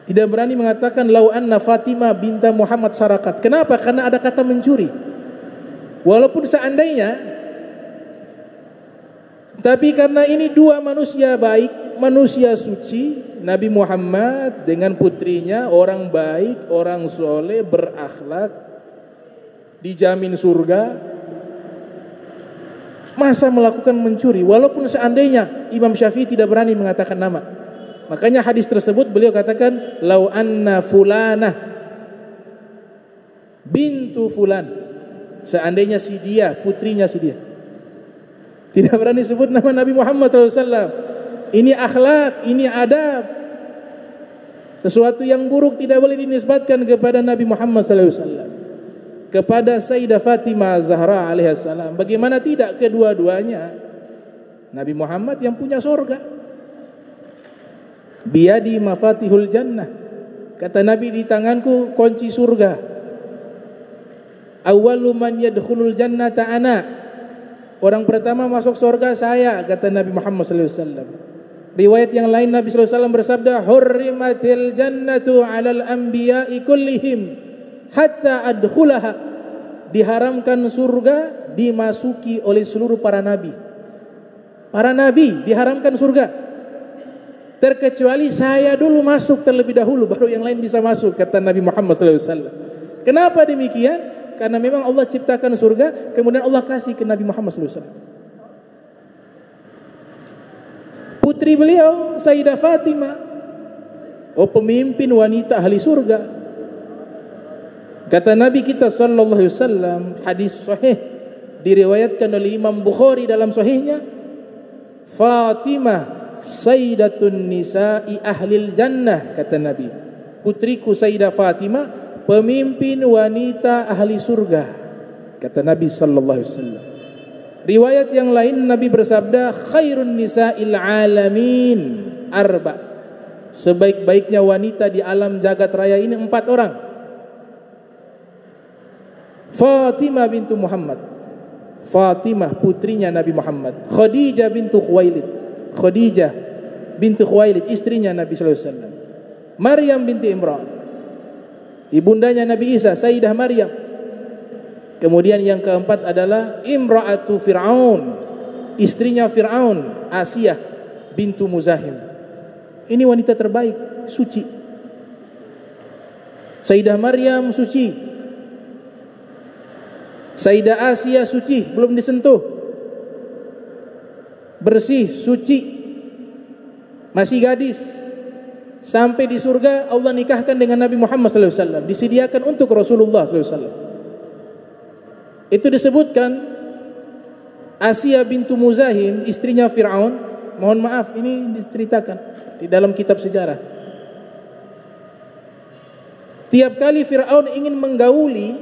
Tidak berani mengatakan lau anna Fatimah binta Muhammad sarakat. Kenapa? Karena ada kata mencuri. Walaupun seandainya, tapi karena ini dua manusia baik, manusia suci, Nabi Muhammad dengan putrinya orang baik, orang soleh, berakhlak, dijamin surga. Masa melakukan mencuri? Walaupun seandainya Imam Syafi'i tidak berani mengatakan nama. Makanya hadis tersebut beliau katakan lau anna fulanah bintu fulan, seandainya si dia, putrinya si dia. Tidak berani sebut nama Nabi Muhammad SAW. Ini akhlak, ini adab. Sesuatu yang buruk tidak boleh dinisbatkan kepada Nabi Muhammad SAW. Kepada Sayyidah Fatimah Zahra alaihissalam. Bagaimana tidak, kedua-duanya Nabi Muhammad yang punya surga. Biyadi mafatihul jannah, kata Nabi, di tanganku kunci surga. Awwalu man yadkhulul jannata ana, orang pertama masuk surga saya, kata Nabi Muhammad SAW. Riwayat yang lain Nabi SAW bersabda, hurrimatil jannatu alal anbiya'i kullihim hatta adkhulaha, diharamkan surga dimasuki oleh seluruh para nabi. Para nabi diharamkan surga, terkecuali saya dulu masuk terlebih dahulu, baru yang lain bisa masuk, kata Nabi Muhammad SAW. Kenapa demikian? Karena memang Allah ciptakan surga, kemudian Allah kasih ke Nabi Muhammad SAW. Putri beliau Sayyidah Fatimah, oh pemimpin wanita ahli surga. Kata Nabi kita sallallahu alaihi wasallam, hadis sahih diriwayatkan oleh Imam Bukhari dalam sahihnya, Fatimah sayyidatun nisa'i ahlil jannah, kata Nabi. Putriku Sayyidah Fatimah pemimpin wanita ahli surga, kata Nabi sallallahu alaihi wasallam. Riwayat yang lain Nabi bersabda, khairun nisa'il alamin arba. Sebaik-baiknya wanita di alam jagat raya ini 4 orang. Fatimah bintu Muhammad, Fatimah putrinya Nabi Muhammad. Khadijah bintu Khuwailid, Khadijah bintu Khuwailid istrinya Nabi sallallahu alaihi wasallam. Maryam binti Imran, ibundanya Nabi Isa, Sayyidah Maryam. Kemudian yang keempat adalah Imra'atu Fir'aun, istrinya Fir'aun, Asiyah bintu Muzahim. Ini wanita terbaik, suci. Sayyidah Maryam suci, Sayyidah Asiyah suci, belum disentuh, bersih, suci, masih gadis. Sampai di surga Allah nikahkan dengan Nabi Muhammad SAW, disediakan untuk Rasulullah SAW. Itu disebutkan Asiyah bintu Muzahim, istrinya Fir'aun. Mohon maaf, ini diceritakan di dalam kitab sejarah. Tiap kali Fir'aun ingin menggauli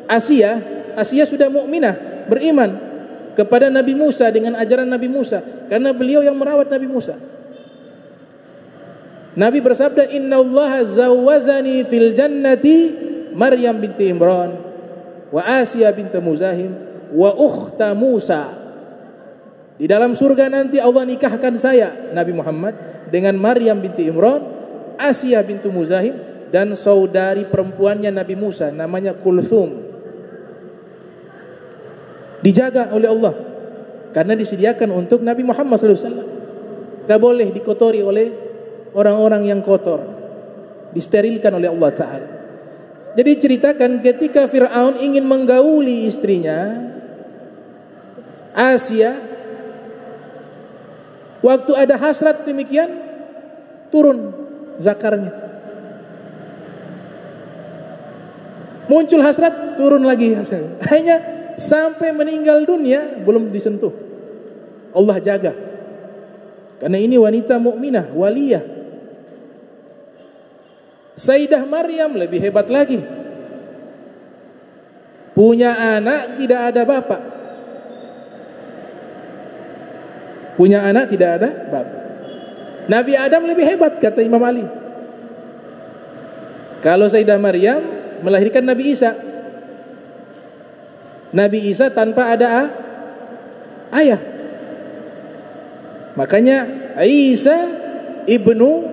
Asiyah, Asiyah sudah mukminah, beriman kepada Nabi Musa dengan ajaran Nabi Musa, karena beliau yang merawat Nabi Musa. Nabi bersabda, innallaha zawwazani fil jannati Maryam binti Imran wa Asiyah binti Muzahim wa ukhta Musa. Di dalam surga nanti Allah nikahkan saya Nabi Muhammad dengan Maryam binti Imran, Asiyah binti Muzahim, dan saudari perempuannya Nabi Musa namanya Kulthum. Dijaga oleh Allah karena disediakan untuk Nabi Muhammad SAW. Gak boleh dikotori oleh orang-orang yang kotor, disterilkan oleh Allah Ta'ala. Jadi ceritakan ketika Fir'aun ingin menggauli istrinya Asiyah, waktu ada hasrat demikian, turun zakarnya. Muncul hasrat, turun lagi hasilnya. Hanya sampai meninggal dunia belum disentuh. Allah jaga. Karena ini wanita mukminah, waliyah. Sayyidah Maryam lebih hebat lagi. Punya anak tidak ada bapak. Punya anak tidak ada bapak. Nabi Adam lebih hebat, kata Imam Ali. Kalau Sayyidah Maryam melahirkan Nabi Isa, Nabi Isa tanpa ada ayah. Makanya Isa ibnu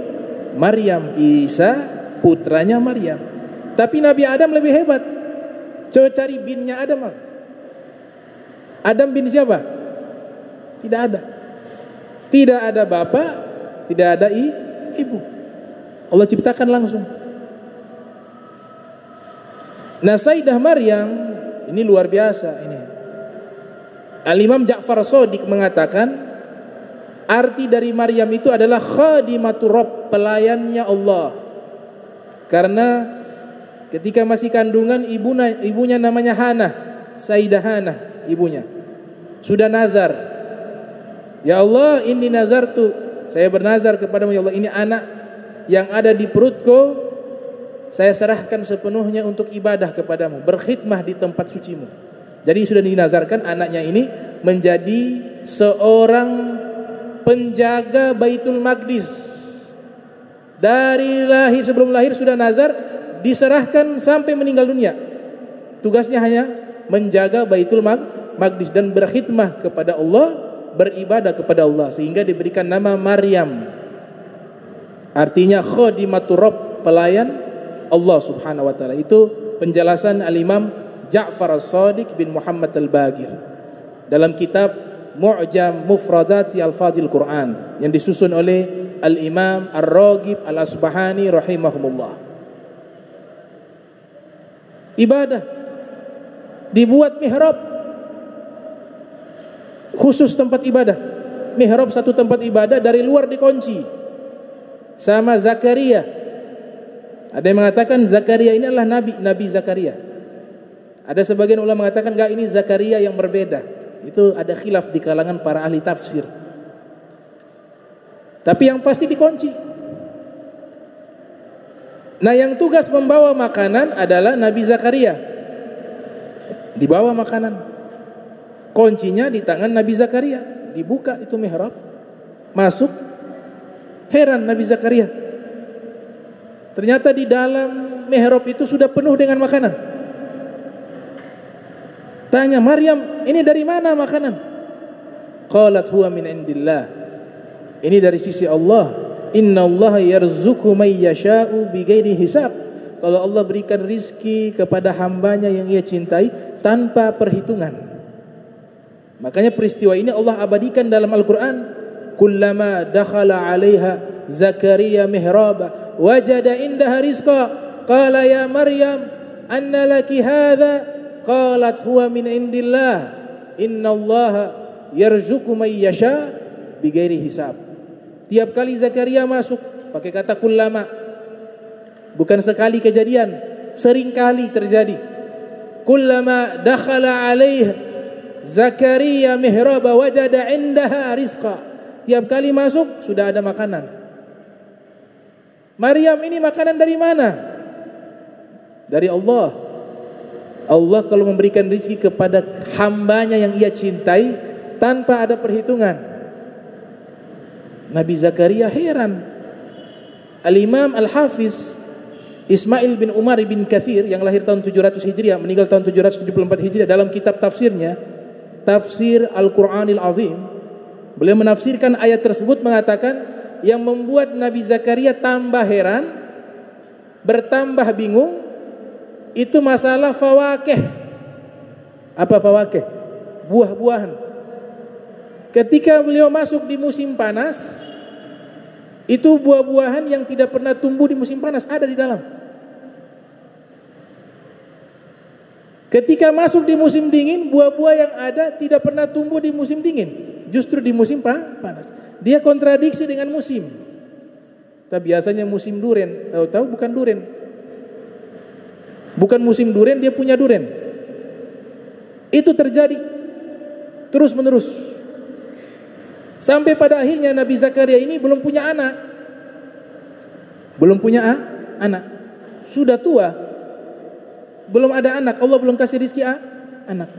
Maryam, Isa putranya Maryam. Tapi Nabi Adam lebih hebat. Coba cari binnya Adam. Adam bin siapa? Tidak ada. Tidak ada bapak, tidak ada ibu. Allah ciptakan langsung. Nah, Sayyidah Maryam ini luar biasa ini. Al-Imam Ja'far Shadiq mengatakan arti dari Maryam itu adalah khadimatur Rabb, pelayannya Allah. Karena ketika masih kandungan ibunya namanya Hana, Sayyidah Hana ibunya. Sudah nazar. Ya Allah, inni nazartu, saya bernazar kepadamu ya Allah, ini anak yang ada di perutku saya serahkan sepenuhnya untuk ibadah kepadamu, berkhidmah di tempat sucimu. Jadi sudah dinazarkan anaknya ini menjadi seorang penjaga Baitul Maqdis. Dari lahir, sebelum lahir sudah nazar, diserahkan sampai meninggal dunia. Tugasnya hanya menjaga Baitul Maqdis dan berkhidmah kepada Allah, beribadah kepada Allah, sehingga diberikan nama Maryam. Artinya khadimatur Rabb, pelayan Allah Subhanahu wa taala. Itu penjelasan Al-Imam Ja'far Shadiq bin Muhammad Al-Baqir dalam kitab Mu'jam Mufradati Al-Fadhil Quran yang disusun oleh Al-Imam Ar-Raghib Al-Asbahani rahimahumullah. Ibadah dibuat mihrab khusus, tempat ibadah. Mihrab satu tempat ibadah, dari luar dikunci sama Zakaria. Ada yang mengatakan Zakaria ini adalah Nabi Zakaria. Ada sebagian ulama mengatakan enggak, ini Zakaria yang berbeda. Itu ada khilaf di kalangan para ahli tafsir. Tapi yang pasti dikunci. Nah, yang tugas membawa makanan adalah Nabi Zakaria. Dibawa makanan. Kuncinya di tangan Nabi Zakaria. Dibuka itu mihrab. Masuk. Heran Nabi Zakaria. Ternyata di dalam mihrab itu sudah penuh dengan makanan. Tanya, Maryam, ini dari mana makanan? Qalat huwa min indillah. Ini dari sisi Allah. Inna Allah yarzuqu may yasha'u bighairi hisab. Kalau Allah berikan rizki kepada hambanya yang ia cintai tanpa perhitungan. Makanya peristiwa ini Allah abadikan dalam Al-Quran. Kullama dakhala 'alaiha Zakaria mihraba wajada indaha rizqa qala ya Maryam anna laki hadha qalat huwa min indillah inna Allah yarzuqu may yasha bighairi hisab. Tiap kali Zakaria masuk pakai kata kullama, bukan sekali kejadian, sering kali terjadi. Kullama dakhala alaihi Zakaria mihraba wajada indaha rizqa. Tiap kali masuk sudah ada makanan. Maryam, ini makanan dari mana? Dari Allah. Allah kalau memberikan rezeki kepada hambanya yang ia cintai tanpa ada perhitungan. Nabi Zakaria heran. Al-Imam Al-Hafiz Ismail bin Umar bin Kathir yang lahir tahun 700 Hijriah, meninggal tahun 774 Hijriah, dalam kitab tafsirnya, Tafsir Al-Quranil Azim, beliau menafsirkan ayat tersebut mengatakan yang membuat Nabi Zakaria tambah heran, bertambah bingung, itu masalah fawakih. Apa fawakih? Buah-buahan. Ketika beliau masuk di musim panas, itu buah-buahan yang tidak pernah tumbuh di musim panas ada di dalam. Ketika masuk di musim dingin, buah-buah yang ada tidak pernah tumbuh di musim dingin, justru di musim panas. Dia kontradiksi dengan musim. Tapi biasanya musim duren, tahu-tahu bukan duren. Bukan musim duren, dia punya duren. Itu terjadi terus menerus. Sampai pada akhirnya Nabi Zakaria ini belum punya anak. Belum punya anak. Sudah tua. Belum ada anak. Allah belum kasih rezeki anak.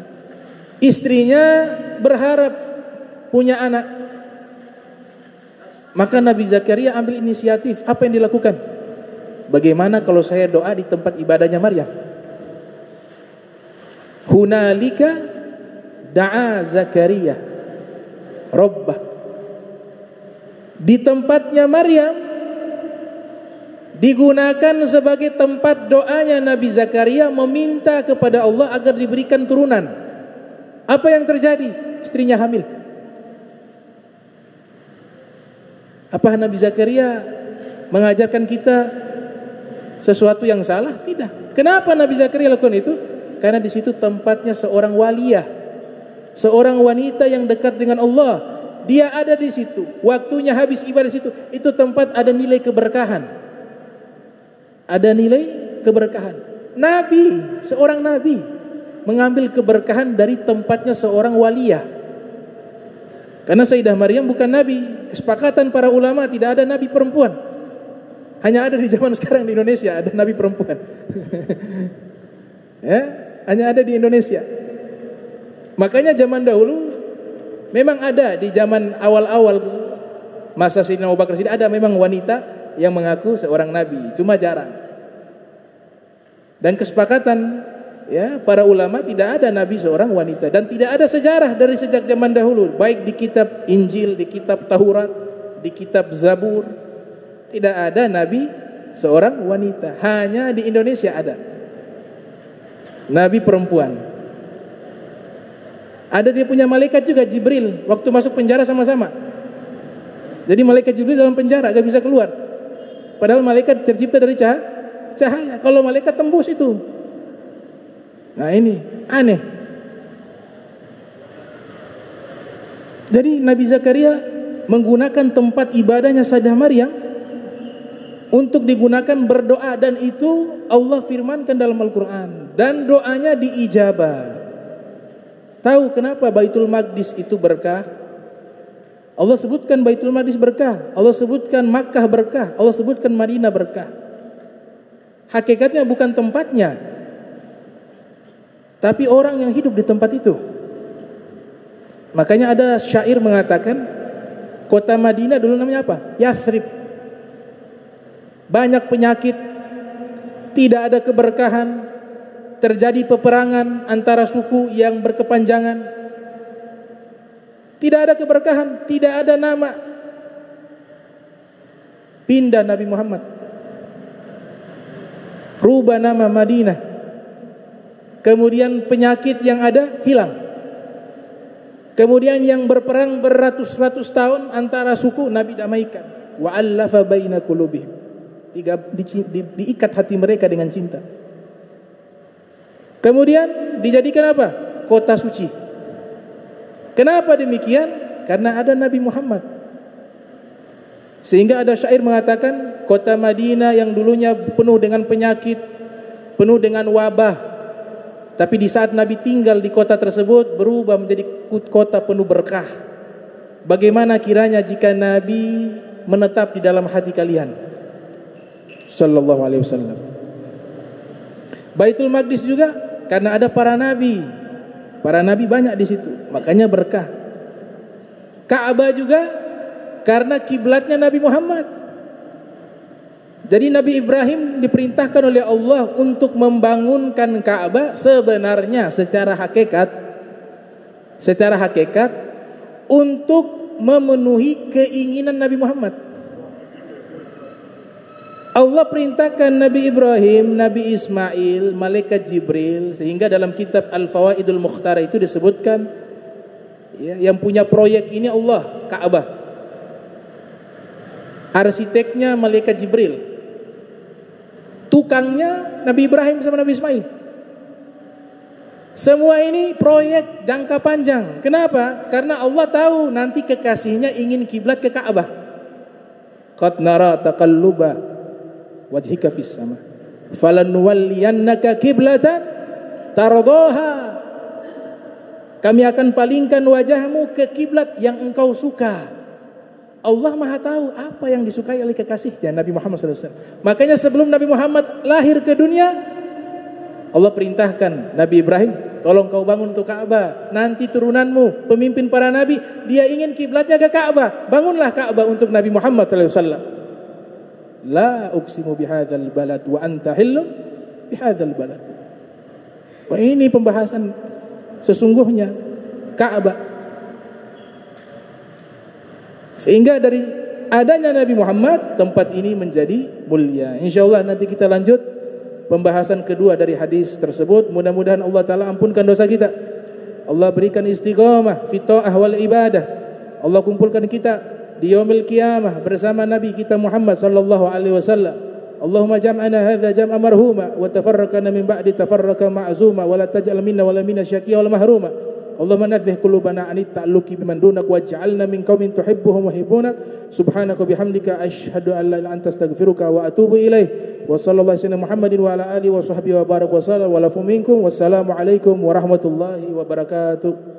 Istrinya berharap punya anak. Maka Nabi Zakaria ambil inisiatif. Apa yang dilakukan? Bagaimana kalau saya doa di tempat ibadahnya Maryam? Hunalika da'a Zakaria Rabbah. Di tempatnya Maryam digunakan sebagai tempat doanya Nabi Zakaria meminta kepada Allah agar diberikan turunan. Apa yang terjadi? Istrinya hamil. Apa Nabi Zakaria mengajarkan kita sesuatu yang salah? Tidak. Kenapa Nabi Zakaria lakukan itu? Karena di situ tempatnya seorang waliyah, seorang wanita yang dekat dengan Allah. Dia ada di situ, waktunya habis ibadah di situ. Itu tempat ada nilai keberkahan. Ada nilai keberkahan. Nabi, seorang nabi mengambil keberkahan dari tempatnya seorang waliyah. Karena Sayyidah Maryam bukan nabi. Kesepakatan para ulama tidak ada nabi perempuan. Hanya ada di zaman sekarang di Indonesia ada nabi perempuan. Ya, hanya ada di Indonesia. Makanya zaman dahulu memang ada, di zaman awal-awal masa Sayyidina Abu Bakar Siddiq ada memang wanita yang mengaku seorang nabi, cuma jarang. Dan kesepakatan ya para ulama tidak ada nabi seorang wanita, dan tidak ada sejarah dari sejak zaman dahulu, baik di kitab Injil, di kitab Taurat, di kitab Zabur, tidak ada nabi seorang wanita. Hanya di Indonesia ada nabi perempuan. Ada dia punya malaikat juga, Jibril, waktu masuk penjara sama-sama. Jadi malaikat Jibril dalam penjara gak bisa keluar. Padahal malaikat tercipta dari cahaya. Kalau malaikat tembus itu. Nah ini aneh. Jadi Nabi Zakaria menggunakan tempat ibadahnya Sayyidah Maryam untuk digunakan berdoa, dan itu Allah firmankan dalam Al-Quran, dan doanya diijabah. Tahu kenapa Baitul Maqdis itu berkah? Allah sebutkan Baitul Maqdis berkah, Allah sebutkan Makkah berkah, Allah sebutkan Madinah berkah. Hakikatnya bukan tempatnya, tapi orang yang hidup di tempat itu. Makanya ada syair mengatakan, kota Madinah dulu namanya apa? Yathrib. Banyak penyakit, tidak ada keberkahan, terjadi peperangan antara suku yang berkepanjangan. Tidak ada keberkahan, tidak ada nama. Pindah Nabi Muhammad, rubah nama Madinah. Kemudian penyakit yang ada hilang. Kemudian yang berperang beratus-ratus tahun antara suku, Nabi damaikan. Wa allafa baina qulubihim. Diikat hati mereka dengan cinta. Kemudian dijadikan apa? Kota suci. Kenapa demikian? Karena ada Nabi Muhammad. Sehingga ada syair mengatakan, kota Madinah yang dulunya penuh dengan penyakit, penuh dengan wabah, tapi di saat Nabi tinggal di kota tersebut berubah menjadi kota penuh berkah. Bagaimana kiranya jika Nabi menetap di dalam hati kalian? Sallallahu alaihi wasallam. Baitul Maqdis juga karena ada para nabi. Para nabi banyak di situ, makanya berkah. Ka'bah juga karena kiblatnya Nabi Muhammad. Jadi Nabi Ibrahim diperintahkan oleh Allah untuk membangunkan Ka'bah sebenarnya secara hakikat untuk memenuhi keinginan Nabi Muhammad. Allah perintahkan Nabi Ibrahim, Nabi Ismail, malaikat Jibril, sehingga dalam kitab Al-Fawaidul Mukhtarah itu disebutkan ya, yang punya proyek ini Allah, Ka'bah. Arsiteknya malaikat Jibril. Tukangnya Nabi Ibrahim sama Nabi Ismail. Semua ini proyek jangka panjang. Kenapa? Karena Allah tahu nanti kekasihnya ingin kiblat ke Ka'bah. Qad nara taqalluba wajhika fis sama falanuwalliyannaka qiblatan tardaha. Kami akan palingkan wajahmu ke kiblat yang engkau suka. Allah Maha tahu apa yang disukai oleh kekasihnya Nabi Muhammad SAW. Makanya sebelum Nabi Muhammad lahir ke dunia, Allah perintahkan Nabi Ibrahim, tolong kau bangun untuk Ka'bah. Nanti turunanmu, pemimpin para nabi, dia ingin kiblatnya ke Ka'bah. Bangunlah Ka'bah untuk Nabi Muhammad SAW. La uqsimu bihadzal balad wa anta hillun bihadzal balad. Wah, ini pembahasan sesungguhnya Ka'bah. Sehingga dari adanya Nabi Muhammad, tempat ini menjadi mulia. InsyaAllah nanti kita lanjut pembahasan kedua dari hadis tersebut. Mudah-mudahan Allah Ta'ala ampunkan dosa kita. Allah berikan istiqamah fi ta'ah wal ibadah. Allah kumpulkan kita di yaumil qiyamah bersama Nabi kita Muhammad sallallahu alaihi wasallam. Allahumma jam'ana hadza jam'a marhuma wa tafarraqana min ba'di tafarraqa ma'zuma wa la taj'al minna wa la minna syaqiyya wal mahruma. Allahumma nadhih qulubana anit ta'alluqi biman dunak waj'alna min qaumin tuhibbuhum wa yuhibbunak. Subhanaka bihamdika asyhadu an la ilaha illa anta astaghfiruka wa atubu ilaik. Wa sallallahu alaihi Muhammadin wa ala alihi wa sahbihi wa barak wa sallam wa lafu minkum. Wassalamu alaikum warahmatullahi wabarakatuh.